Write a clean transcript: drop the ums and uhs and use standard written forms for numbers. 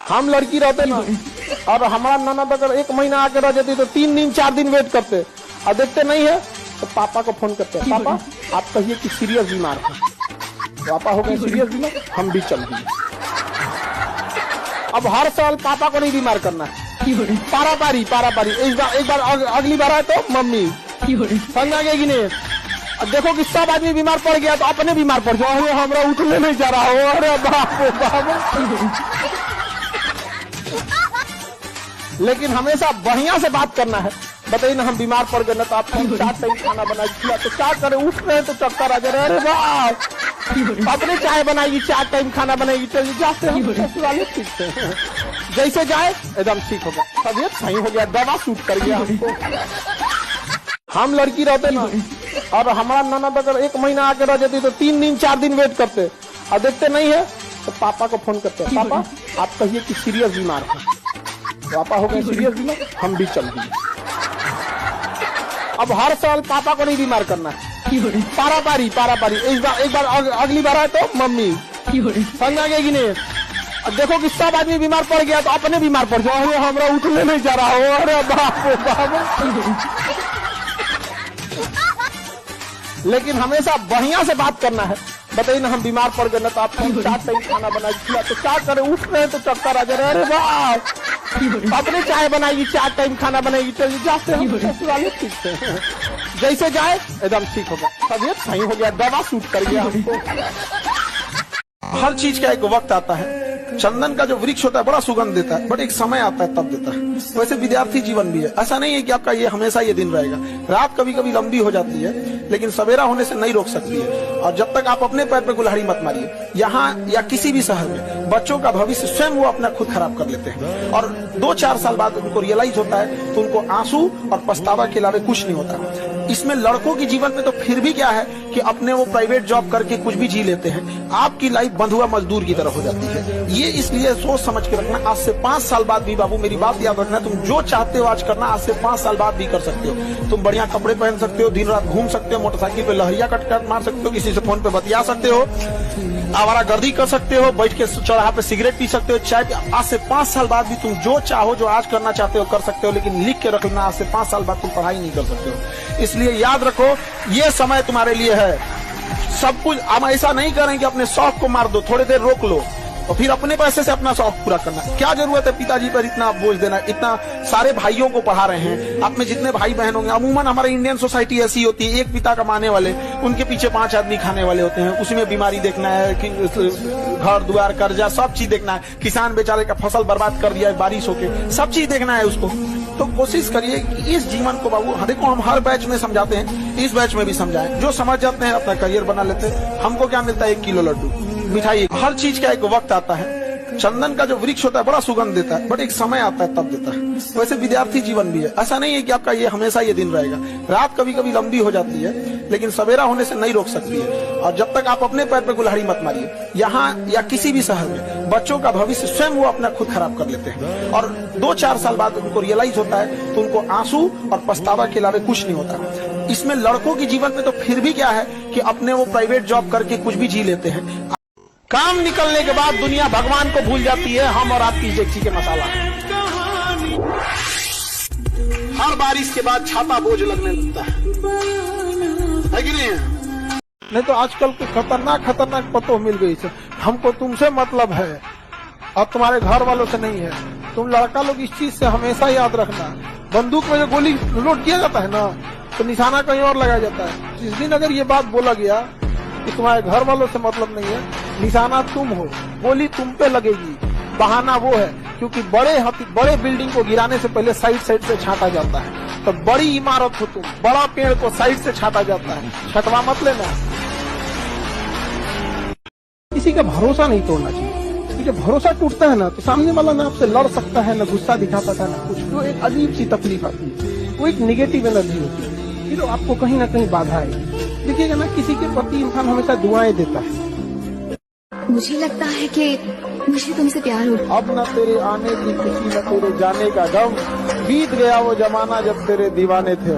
हम लड़की रहते ना और हमारा ननद अगर 1 महीना आके रह जाती तो 3 दिन 4 दिन वेट करते और देखते नहीं है तो पापा को फोन करते हैं, पापा आप कहिए कि सीरियस बीमार है। पापा हो गए सीरियस बीमार, हम भी चल दिए। अब हर साल पापा को नहीं बीमार करना है, पारा पारी एक बार अगली बार आए तो मम्मी समझ आगे कि नहीं। अब देखो कि सब आदमी बीमार पड़ गया तो अपने बीमार पड़ जाओ, हमारा उठने नहीं जा रहा हो, अरे बाप। लेकिन हमेशा बढ़िया से बात करना है। बताइए ना हम बीमार पड़ गए ना तो आपको 4 टाइम खाना बना खिला तो क्या करे, उठ रहे हैं तो चक्कर आ जा रहे, अरे बाप। अपने चाय बनाएगी, 4 टाइम खाना बनाएगी, चलिए जाते हैं ठीक से। जैसे जाए एकदम ठीक हो गया, तबियत सही हो गया, दवा सूट कर गया हमको। हम लड़की रहते ना और हमारा ननद अगर 1 महीना आके रह जाती तो 3 दिन 4 दिन वेट करते और देखते नहीं है तो पापा को फोन करते हैं, पापा आप कहिए कि सीरियस बीमार है। पापा हो गए सीरियस बीमार, हम भी चल दिए। अब हर साल पापा को नहीं बीमार करना है, पारा पारी एक बार अगली बार आए तो मम्मी समझ आगे कि नहीं। अब देखो कि सब आदमी बीमार पड़ गया तो अपने बीमार पड़ जाओ, हमारा उठने नहीं जा रहा हो, अरे बाप। लेकिन हमेशा बढ़िया से बात करना है। बताइए ना हम बीमार पड़ गए ना तो आपको 4 टाइम खाना बना खिला तो क्या करे, उठ रहे हैं तो चक्कर आ जा रहे, अरे बाप। अपने चाय बनाएगी, 4 टाइम खाना बनाएगी, चलिए जाते हैं ठीक से। जैसे जाए एकदम ठीक हो गया, तबियत सही हो गया, दवा सूट कर गया हमको। हर चीज का एक वक्त आता है। चंदन का जो वृक्ष होता है बड़ा सुगंध देता है, बट एक समय आता है तब देता है। वैसे विद्यार्थी जीवन भी है, ऐसा नहीं है कि आपका ये हमेशा ये दिन रहेगा। रात कभी कभी लंबी हो जाती है लेकिन सवेरा होने से नहीं रोक सकती है। और जब तक आप अपने पैर पे कुल्हाड़ी मत मारिए। यहाँ या किसी भी शहर में बच्चों का भविष्य स्वयं वो अपना खुद खराब कर लेते हैं और 2-4 साल बाद उनको रियलाइज होता है तो उनको आंसू और पछतावा के अलावा कुछ नहीं होता। इसमें लड़कों के जीवन में तो फिर भी क्या है कि अपने वो प्राइवेट जॉब करके कुछ भी जी लेते हैं। आपकी लाइफ बंधुआ मजदूर की तरह हो जाती है। ये इसलिए सोच समझ के रखना। आज से 5 साल बाद भी बाबू मेरी बात याद रखना, तुम जो चाहते हो आज करना, आज से 5 साल बाद भी कर सकते हो। तुम बढ़िया कपड़े पहन सकते हो, दिन रात घूम सकते हो, मोटरसाइकिल पे लहरिया कट मार सकते हो, किसी से फोन पे बतिया सकते हो, आवारागर्दी कर सकते हो, बैठ के चौराहा पे सिगरेट पी सकते हो, चाय पी। आज से 5 साल बाद भी तुम जो चाहो, जो आज करना चाहते हो कर सकते हो, लेकिन लिख के रख लेना आज से 5 साल बाद तुम पढ़ाई नहीं कर सकते हो। इसलिए याद रखो ये समय तुम्हारे लिए है। सब कुछ हम ऐसा नहीं करें कि अपने शौक को मार दो, थोड़ी देर रोक लो और फिर अपने पैसे से अपना शौक पूरा करना। क्या जरूरत है पिताजी पर इतना बोझ देना। इतना सारे भाइयों को पढ़ा रहे हैं, आप में जितने भाई बहन होंगे, अमूमन हमारे इंडियन सोसाइटी ऐसी होती है, एक पिता कमाने वाले, उनके पीछे 5 आदमी खाने वाले होते हैं। उसमें बीमारी देखना है, घर द्वार कर्जा सब चीज देखना है। किसान बेचारे का फसल बर्बाद कर दिया है बारिश होके, सब चीज देखना है उसको। तो कोशिश करिए कि इस जीवन को बाबू, देखो हम हर बैच में समझाते हैं, इस बैच में भी समझाएं। जो समझ जाते हैं अपना करियर बना लेते हैं। हमको क्या मिलता है, 1 किलो लड्डू मिठाई। हर चीज का एक वक्त आता है। चंदन का जो वृक्ष होता है बड़ा सुगंध देता है, बट एक समय आता है तब देता है। वैसे विद्यार्थी जीवन भी है, ऐसा नहीं है कि आपका ये हमेशा ये दिन रहेगा। रात कभी कभी लंबी हो जाती है लेकिन सवेरा होने से नहीं रोक सकती है। और जब तक आप अपने पैर पे कुल्हाड़ी मत मारिए। यहाँ या किसी भी शहर में बच्चों का भविष्य स्वयं वो अपना खुद खराब कर लेते हैं और 2-4 साल बाद उनको रियलाइज होता है तो उनको आंसू और पछतावा के अलावा कुछ नहीं होता। इसमें लड़कों के जीवन में तो फिर भी क्या है कि अपने वो प्राइवेट जॉब करके कुछ भी जी लेते हैं। काम निकलने के बाद दुनिया भगवान को भूल जाती है, हम और आपकी डेगची के मसाला। हर बारिश के बाद छाता बोझ लगने लगता है कि नहीं तो आजकल को खतरनाक पतो मिल गई से। हमको तुमसे मतलब है और तुम्हारे घर वालों से नहीं है। तुम लड़का लोग इस चीज से हमेशा याद रखना, बंदूक में जो गोली लोड किया जाता है ना तो निशाना कहीं और लगाया जाता है। जिस दिन अगर ये बात बोला गया कि तुम्हारे घर वालों से मतलब नहीं है, निशाना तुम हो, गोली तुम पे लगेगी, बहाना वो है क्योंकि बड़े बिल्डिंग को गिराने से पहले साइड से छांटा जाता है। तो बड़ी इमारत हो तुम, बड़ा पेड़ को साइड से छांटा जाता है, छटवा मत लेना। किसी का भरोसा नहीं तोड़ना चाहिए। जब भरोसा टूटता है ना तो सामने वाला ना आपसे लड़ सकता है, ना गुस्सा दिखा पाता है, ना कुछ। तो एक अजीब सी तकलीफ आती है, वो एक निगेटिव एनर्जी होती है, फिर आपको कहीं ना कहीं बाधा आएगी। देखिएगा ना, किसी के प्रति इंसान हमेशा दुआएं देता है। मुझे लगता है कि मुझे तुमसे प्यार हो। अब न तेरे आने की खुशी, न तेरे जाने का गम, बीत गया वो जमाना जब तेरे दीवाने थे।